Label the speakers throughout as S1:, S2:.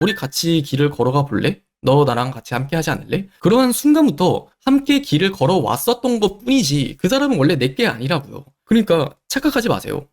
S1: 우리 같이 길을 걸어가 볼래? 너 나랑 같이 함께 하지 않을래? 그러한 순간부터 함께 길을 걸어왔었던 것 뿐이지 그 사람은 원래 내게 아니라고요. 그러니까 착각하지 마세요.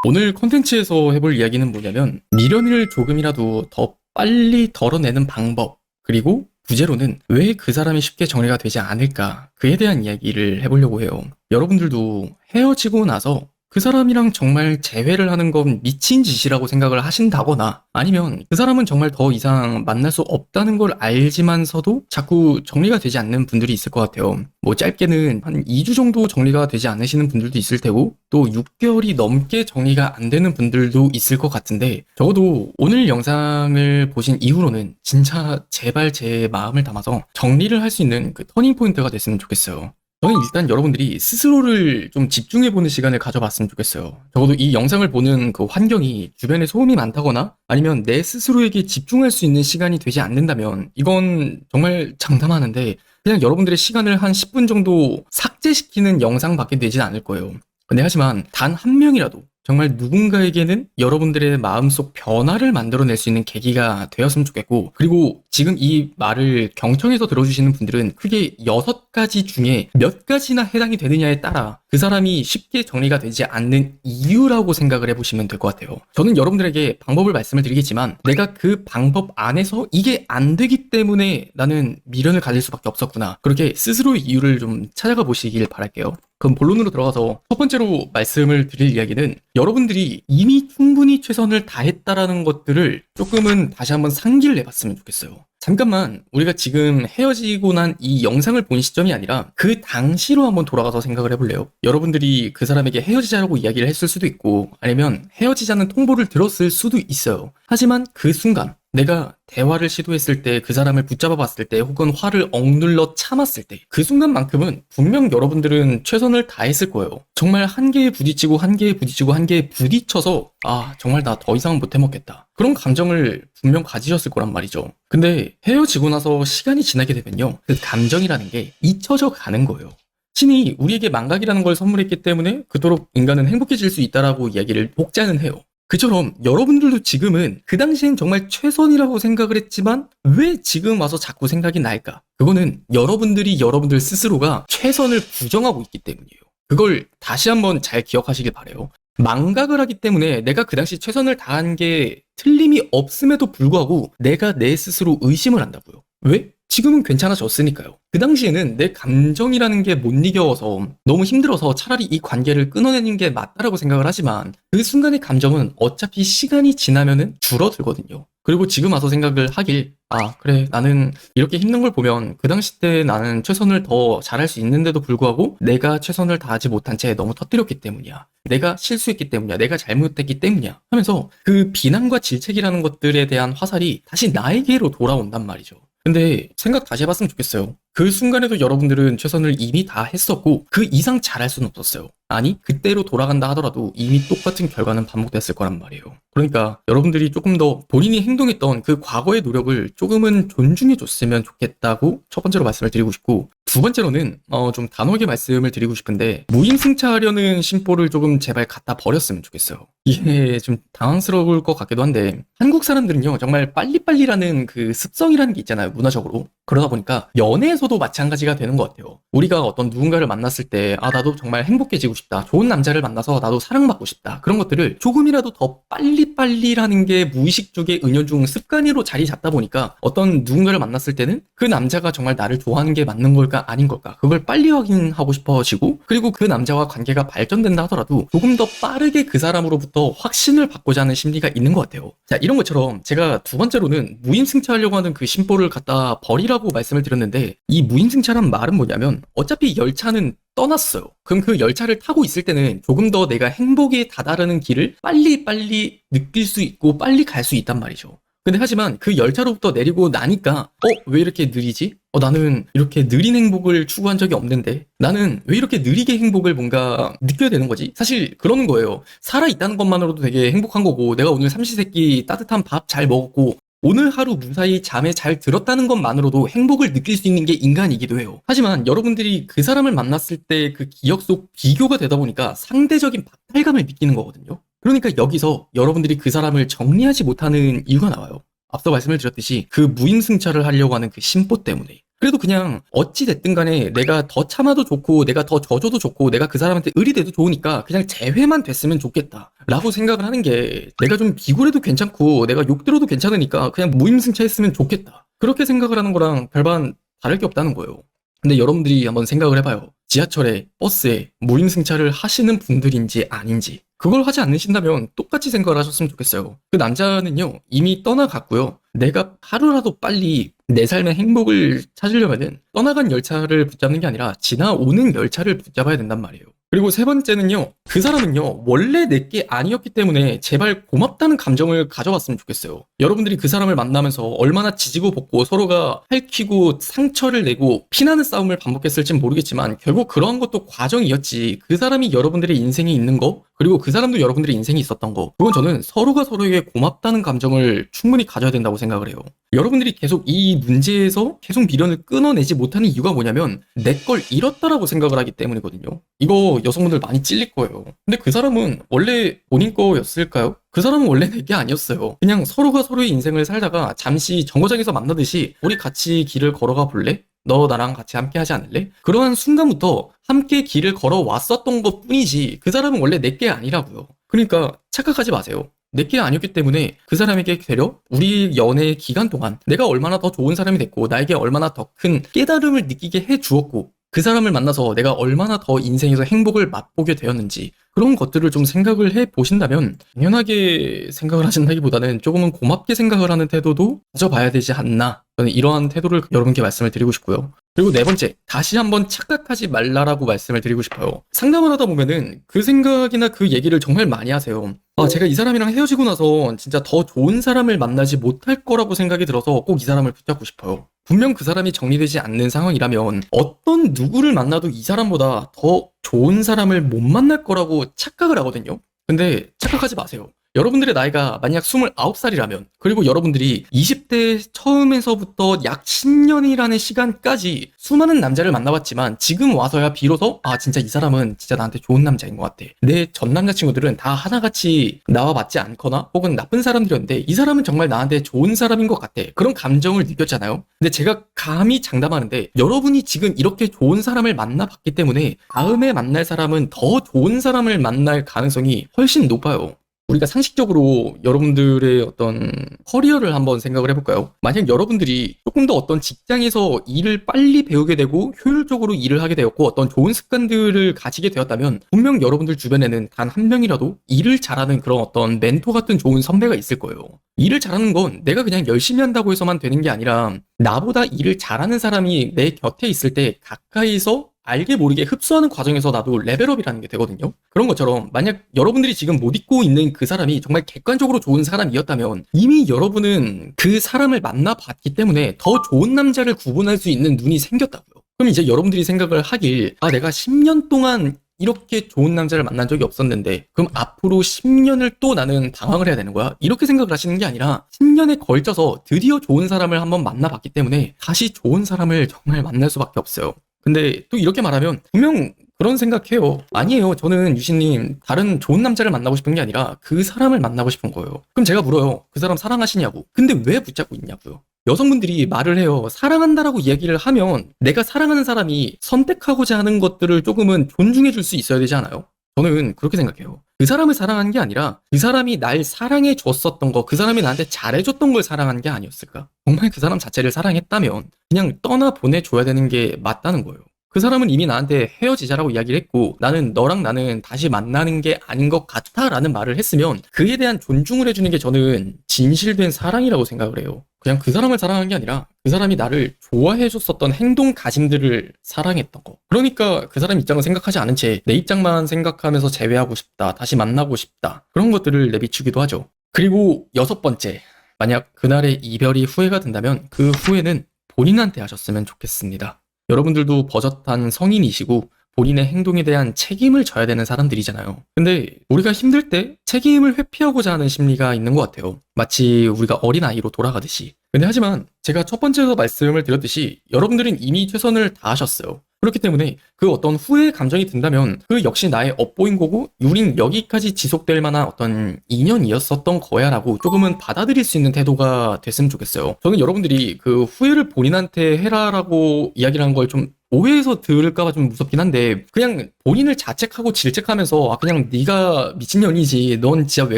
S1: 오늘 컨텐츠에서 해볼 이야기는 뭐냐면 미련을 조금이라도 더 빨리 덜어내는 방법, 그리고 부제로는 왜 그 사람이 쉽게 정리가 되지 않을까, 그에 대한 이야기를 해보려고 해요. 여러분들도 헤어지고 나서 그 사람이랑 정말 재회를 하는 건 미친 짓이라고 생각을 하신다거나, 아니면 그 사람은 정말 더 이상 만날 수 없다는 걸 알지만서도 자꾸 정리가 되지 않는 분들이 있을 것 같아요. 뭐 짧게는 한 2주 정도 정리가 되지 않으시는 분들도 있을 테고, 또 6개월이 넘게 정리가 안 되는 분들도 있을 것 같은데, 적어도 오늘 영상을 보신 이후로는 진짜 제발 제 마음을 담아서 정리를 할 수 있는 그 터닝 포인트가 됐으면 좋겠어요. 저는 일단 여러분들이 스스로를 좀 집중해보는 시간을 가져봤으면 좋겠어요. 적어도 이 영상을 보는 그 환경이 주변에 소음이 많다거나 아니면 내 스스로에게 집중할 수 있는 시간이 되지 않는다면 이건 정말 장담하는데 그냥 여러분들의 시간을 한 10분 정도 삭제시키는 영상밖에 되진 않을 거예요. 근데 하지만 단 한 명이라도 정말 누군가에게는 여러분들의 마음속 변화를 만들어낼 수 있는 계기가 되었으면 좋겠고, 그리고 지금 이 말을 경청해서 들어주시는 분들은 크게 6가지 중에 몇 가지나 해당이 되느냐에 따라 그 사람이 쉽게 정리가 되지 않는 이유라고 생각을 해보시면 될 것 같아요. 저는 여러분들에게 방법을 말씀을 드리겠지만 내가 그 방법 안에서 이게 안 되기 때문에 나는 미련을 가질 수밖에 없었구나, 그렇게 스스로의 이유를 좀 찾아가 보시길 바랄게요. 그럼 본론으로 들어가서 첫 번째로 말씀을 드릴 이야기는, 여러분들이 이미 충분히 최선을 다했다라는 것들을 조금은 다시 한번 상기를 해봤으면 좋겠어요. 잠깐만 우리가 지금 헤어지고 난 이 영상을 본 시점이 아니라 그 당시로 한번 돌아가서 생각을 해볼래요? 여러분들이 그 사람에게 헤어지자라고 이야기를 했을 수도 있고 아니면 헤어지자는 통보를 들었을 수도 있어요. 하지만 그 순간 내가 대화를 시도했을 때, 그 사람을 붙잡아 봤을 때, 혹은 화를 억눌러 참았을 때, 그 순간만큼은 분명 여러분들은 최선을 다했을 거예요. 정말 한계에 부딪히고 한계에 부딪히고 한계에 부딪혀서 정말 나 더 이상은 못 해먹겠다, 그런 감정을 분명 가지셨을 거란 말이죠. 근데 헤어지고 나서 시간이 지나게 되면요, 그 감정이라는 게 잊혀져 가는 거예요. 신이 우리에게 망각이라는 걸 선물했기 때문에 그토록 인간은 행복해질 수 있다라고 이야기를 복자는 해요. 그처럼 여러분들도 지금은 그 당시엔 정말 최선이라고 생각을 했지만 왜 지금 와서 자꾸 생각이 날까? 그거는 여러분들이 여러분들 스스로가 최선을 부정하고 있기 때문이에요. 그걸 다시 한번 잘 기억하시길 바래요. 망각을 하기 때문에 내가 그 당시 최선을 다한 게 틀림이 없음에도 불구하고 내가 내 스스로 의심을 한다고요. 왜? 지금은 괜찮아졌으니까요. 그 당시에는 내 감정이라는 게 못 이겨서 너무 힘들어서 차라리 이 관계를 끊어내는 게 맞다라고 생각을 하지만 그 순간의 감정은 어차피 시간이 지나면은 줄어들거든요. 그리고 지금 와서 생각을 하길, 그래, 나는 이렇게 힘든 걸 보면 그 당시 때 나는 최선을 더 잘할 수 있는데도 불구하고 내가 최선을 다하지 못한 채 너무 터뜨렸기 때문이야, 내가 실수했기 때문이야, 내가 잘못했기 때문이야 하면서 그 비난과 질책이라는 것들에 대한 화살이 다시 나에게로 돌아온단 말이죠. 근데 생각 다시 해봤으면 좋겠어요. 그 순간에도 여러분들은 최선을 이미 다 했었고 그 이상 잘할 수는 없었어요. 아니, 그때로 돌아간다 하더라도 이미 똑같은 결과는 반복됐을 거란 말이에요. 그러니까 여러분들이 조금 더 본인이 행동했던 그 과거의 노력을 조금은 존중해 줬으면 좋겠다고 첫 번째로 말씀을 드리고 싶고, 두 번째로는 좀 단호하게 말씀을 드리고 싶은데, 무임승차하려는 심보를 조금 제발 갖다 버렸으면 좋겠어요. 이게 좀 당황스러울 것 같기도 한데, 한국 사람들은요 정말 빨리빨리라는 그 습성이라는 게 있잖아요, 문화적으로. 그러다 보니까 연애에서도 마찬가지가 되는 것 같아요. 우리가 어떤 누군가를 만났을 때 나도 정말 행복해지고 싶다, 좋은 남자를 만나서 나도 사랑받고 싶다, 그런 것들을 조금이라도 더 빨리빨리라는 게 무의식적인 은연중 습관으로 자리 잡다 보니까 어떤 누군가를 만났을 때는 그 남자가 정말 나를 좋아하는 게 맞는 걸까 아닌 걸까, 그걸 빨리 확인하고 싶어지고, 그리고 그 남자와 관계가 발전된다 하더라도 조금 더 빠르게 그 사람으로부터 확신을 받고자 하는 심리가 있는 것 같아요. 자, 이런 것처럼 제가 두 번째로는 무임승차하려고 하는 그 심보를 갖다 버리라고 말씀을 드렸는데, 이 무임승차란 말은 뭐냐면 어차피 열차는 떠났어요. 그럼 그 열차를 타고 있을 때는 조금 더 내가 행복에 다다르는 길을 빨리 느낄 수 있고 빨리 갈 수 있단 말이죠. 근데 하지만 그 열차로부터 내리고 나니까 왜 이렇게 느리지? 나는 이렇게 느린 행복을 추구한 적이 없는데, 나는 왜 이렇게 느리게 행복을 뭔가 느껴야 되는 거지? 사실 그러는 거예요. 살아있다는 것만으로도 되게 행복한 거고, 내가 오늘 삼시세끼 따뜻한 밥 잘 먹었고 오늘 하루 무사히 잠에 잘 들었다는 것만으로도 행복을 느낄 수 있는 게 인간이기도 해요. 하지만 여러분들이 그 사람을 만났을 때 그 기억 속 비교가 되다 보니까 상대적인 박탈감을 느끼는 거거든요. 그러니까 여기서 여러분들이 그 사람을 정리하지 못하는 이유가 나와요. 앞서 말씀을 드렸듯이 그 무임승차를 하려고 하는 그 심보 때문에. 그래도 그냥 어찌 됐든 간에 내가 더 참아도 좋고 내가 더 져줘도 좋고 내가 그 사람한테 의리돼도 좋으니까 그냥 재회만 됐으면 좋겠다 라고 생각을 하는 게, 내가 좀 비굴해도 괜찮고 내가 욕 들어도 괜찮으니까 그냥 무임승차 했으면 좋겠다, 그렇게 생각을 하는 거랑 별반 다를 게 없다는 거예요. 근데 여러분들이 한번 생각을 해봐요. 지하철에, 버스에 무임승차를 하시는 분들인지 아닌지. 그걸 하지 않으신다면 똑같이 생각을 하셨으면 좋겠어요. 그 남자는요, 이미 떠나갔고요. 내가 하루라도 빨리 내 삶의 행복을 찾으려면은 떠나간 열차를 붙잡는 게 아니라 지나오는 열차를 붙잡아야 된단 말이에요. 그리고 세 번째는요, 그 사람은요, 원래 내게 아니었기 때문에 제발 고맙다는 감정을 가져왔으면 좋겠어요. 여러분들이 그 사람을 만나면서 얼마나 지지고 볶고 서로가 핥히고 상처를 내고 피나는 싸움을 반복했을진 모르겠지만 결국 그러한 것도 과정이었지, 그 사람이 여러분들의 인생에 있는 거, 그리고 그 사람도 여러분들의 인생이 있었던 거, 그건 저는 서로가 서로에게 고맙다는 감정을 충분히 가져야 된다고 생각을 해요. 여러분들이 계속 이 문제에서 계속 미련을 끊어내지 못하는 이유가 뭐냐면 내 걸 잃었다라고 생각을 하기 때문이거든요. 이거 여성분들 많이 찔릴 거예요. 근데 그 사람은 원래 본인 거였을까요? 그 사람은 원래 내 게 아니었어요. 그냥 서로가 서로의 인생을 살다가 잠시 정거장에서 만나듯이 우리 같이 길을 걸어가 볼래? 너 나랑 같이 함께 하지 않을래? 그러한 순간부터 함께 길을 걸어왔었던 것 뿐이지 그 사람은 원래 내 게 아니라고요. 그러니까 착각하지 마세요. 내 게 아니었기 때문에 그 사람에게 되려 우리 연애 기간 동안 내가 얼마나 더 좋은 사람이 됐고 나에게 얼마나 더 큰 깨달음을 느끼게 해주었고 그 사람을 만나서 내가 얼마나 더 인생에서 행복을 맛보게 되었는지, 그런 것들을 좀 생각을 해 보신다면 당연하게 생각을 하신다기보다는 조금은 고맙게 생각을 하는 태도도 가져봐야 되지 않나, 저는 이러한 태도를 여러분께 말씀을 드리고 싶고요. 그리고 네 번째, 다시 한번 착각하지 말라라고 말씀을 드리고 싶어요. 상담을 하다 보면은 그 생각이나 그 얘기를 정말 많이 하세요. 제가 이 사람이랑 헤어지고 나서 진짜 더 좋은 사람을 만나지 못할 거라고 생각이 들어서 꼭 이 사람을 붙잡고 싶어요. 분명 그 사람이 정리되지 않는 상황이라면 어떤 누구를 만나도 이 사람보다 더 좋은 사람을 못 만날 거라고 착각을 하거든요. 근데 착각하지 마세요. 여러분들의 나이가 만약 29살이라면, 그리고 여러분들이 20대 처음에서부터 약 10년이라는 시간까지 수많은 남자를 만나봤지만 지금 와서야 비로소 진짜 이 사람은 진짜 나한테 좋은 남자인 것 같아. 내 전 남자친구들은 다 하나같이 나와 맞지 않거나 혹은 나쁜 사람들이었는데 이 사람은 정말 나한테 좋은 사람인 것 같아, 그런 감정을 느꼈잖아요. 근데 제가 감히 장담하는데 여러분이 지금 이렇게 좋은 사람을 만나봤기 때문에 다음에 만날 사람은 더 좋은 사람을 만날 가능성이 훨씬 높아요. 우리가 상식적으로 여러분들의 어떤 커리어를 한번 생각을 해볼까요? 만약 여러분들이 조금 더 어떤 직장에서 일을 빨리 배우게 되고 효율적으로 일을 하게 되었고 어떤 좋은 습관들을 가지게 되었다면 분명 여러분들 주변에는 단 한 명이라도 일을 잘하는 그런 어떤 멘토 같은 좋은 선배가 있을 거예요. 일을 잘하는 건 내가 그냥 열심히 한다고 해서만 되는 게 아니라 나보다 일을 잘하는 사람이 내 곁에 있을 때 가까이서 알게 모르게 흡수하는 과정에서 나도 레벨업이라는 게 되거든요. 그런 것처럼 만약 여러분들이 지금 못 잊고 있는 그 사람이 정말 객관적으로 좋은 사람이었다면 이미 여러분은 그 사람을 만나봤기 때문에 더 좋은 남자를 구분할 수 있는 눈이 생겼다고요. 그럼 이제 여러분들이 생각을 하길, 내가 10년 동안 이렇게 좋은 남자를 만난 적이 없었는데 그럼 앞으로 10년을 또 나는 방황을 해야 되는 거야? 이렇게 생각을 하시는 게 아니라 10년에 걸쳐서 드디어 좋은 사람을 한번 만나봤기 때문에 다시 좋은 사람을 정말 만날 수밖에 없어요. 근데 또 이렇게 말하면 분명 그런 생각해요. 아니에요. 저는 유신님 다른 좋은 남자를 만나고 싶은 게 아니라 그 사람을 만나고 싶은 거예요. 그럼 제가 물어요. 그 사람 사랑하시냐고. 근데 왜 붙잡고 있냐고요. 여성분들이 말을 해요. 사랑한다라고 이야기를 하면 내가 사랑하는 사람이 선택하고자 하는 것들을 조금은 존중해 줄 수 있어야 되지 않아요? 저는 그렇게 생각해요. 그 사람을 사랑한 게 아니라 그 사람이 날 사랑해 줬었던 거, 그 사람이 나한테 잘해줬던 걸 사랑한 게 아니었을까? 정말 그 사람 자체를 사랑했다면 그냥 떠나 보내줘야 되는 게 맞다는 거예요. 그 사람은 이미 나한테 헤어지자라고 이야기를 했고 나는 너랑 나는 다시 만나는 게 아닌 것 같아 라는 말을 했으면 그에 대한 존중을 해주는 게 저는 진실된 사랑이라고 생각을 해요. 그냥 그 사람을 사랑한 게 아니라 그 사람이 나를 좋아해줬었던 행동 가짐들을 사랑했던 거. 그러니까 그 사람 입장을 생각하지 않은 채 내 입장만 생각하면서 재회하고 싶다, 다시 만나고 싶다, 그런 것들을 내비추기도 하죠. 그리고 여섯 번째, 만약 그날의 이별이 후회가 된다면 그 후회는 본인한테 하셨으면 좋겠습니다. 여러분들도 버젓한 성인이시고 본인의 행동에 대한 책임을 져야 되는 사람들이잖아요. 근데 우리가 힘들 때 책임을 회피하고자 하는 심리가 있는 것 같아요. 마치 우리가 어린아이로 돌아가듯이. 근데 하지만 제가 첫 번째에서 말씀을 드렸듯이 여러분들은 이미 최선을 다하셨어요. 그렇기 때문에 그 어떤 후회의 감정이 든다면 그 역시 나의 업보인 거고 우린 여기까지 지속될 만한 어떤 인연이었었던 거야 라고 조금은 받아들일 수 있는 태도가 됐으면 좋겠어요. 저는 여러분들이 그 후회를 본인한테 해라라고 이야기를 한 걸 좀 오해해서 들을까봐 좀 무섭긴 한데 그냥 본인을 자책하고 질책하면서 아 그냥 네가 미친년이지 넌 진짜 왜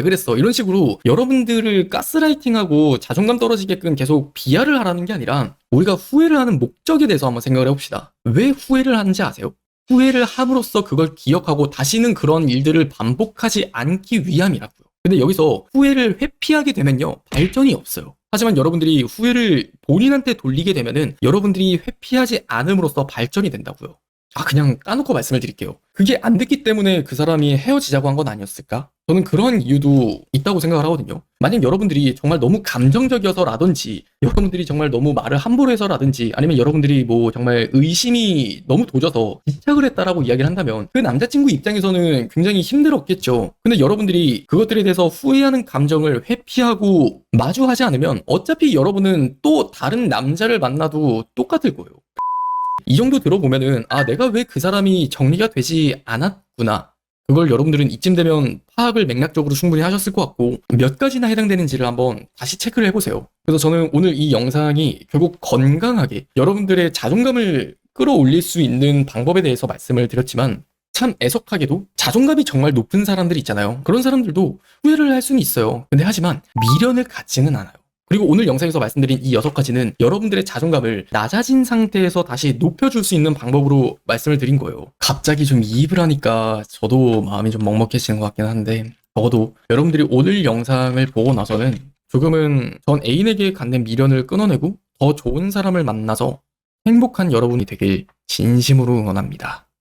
S1: 그랬어 이런 식으로 여러분들을 가스라이팅하고 자존감 떨어지게끔 계속 비하를 하라는 게 아니라 우리가 후회를 하는 목적에 대해서 한번 생각을 해봅시다. 왜 후회를 하는지 아세요? 후회를 함으로써 그걸 기억하고 다시는 그런 일들을 반복하지 않기 위함이라고요. 근데 여기서 후회를 회피하게 되면요 발전이 없어요. 하지만 여러분들이 후회를 본인한테 돌리게 되면은 여러분들이 회피하지 않음으로써 발전이 된다고요. 아 그냥 까놓고 말씀을 드릴게요. 그게 안 됐기 때문에 그 사람이 헤어지자고 한 건 아니었을까? 저는 그런 이유도 있다고 생각을 하거든요. 만약 여러분들이 정말 너무 감정적이어서라든지 여러분들이 정말 너무 말을 함부로 해서라든지 아니면 여러분들이 뭐 정말 의심이 너무 도져서 집착을 했다라고 이야기를 한다면 그 남자친구 입장에서는 굉장히 힘들었겠죠. 근데 여러분들이 그것들에 대해서 후회하는 감정을 회피하고 마주하지 않으면 어차피 여러분은 또 다른 남자를 만나도 똑같을 거예요. 이 정도 들어보면은 아 내가 왜 그 사람이 정리가 되지 않았구나 그걸 여러분들은 이쯤 되면 파악을 맥락적으로 충분히 하셨을 것 같고 몇 가지나 해당되는지를 한번 다시 체크를 해보세요. 그래서 저는 오늘 이 영상이 결국 건강하게 여러분들의 자존감을 끌어올릴 수 있는 방법에 대해서 말씀을 드렸지만 참 애석하게도 자존감이 정말 높은 사람들이 있잖아요. 그런 사람들도 후회를 할 수는 있어요. 근데 하지만 미련을 갖지는 않아요. 그리고 오늘 영상에서 말씀드린 이 6가지는 여러분들의 자존감을 낮아진 상태에서 다시 높여줄 수 있는 방법으로 말씀을 드린 거예요. 갑자기 좀 이입을 하니까 저도 마음이 좀 먹먹해지는 것 같긴 한데 적어도 여러분들이 오늘 영상을 보고 나서는 조금은 전 애인에게 갖는 미련을 끊어내고 더 좋은 사람을 만나서 행복한 여러분이 되길 진심으로 응원합니다.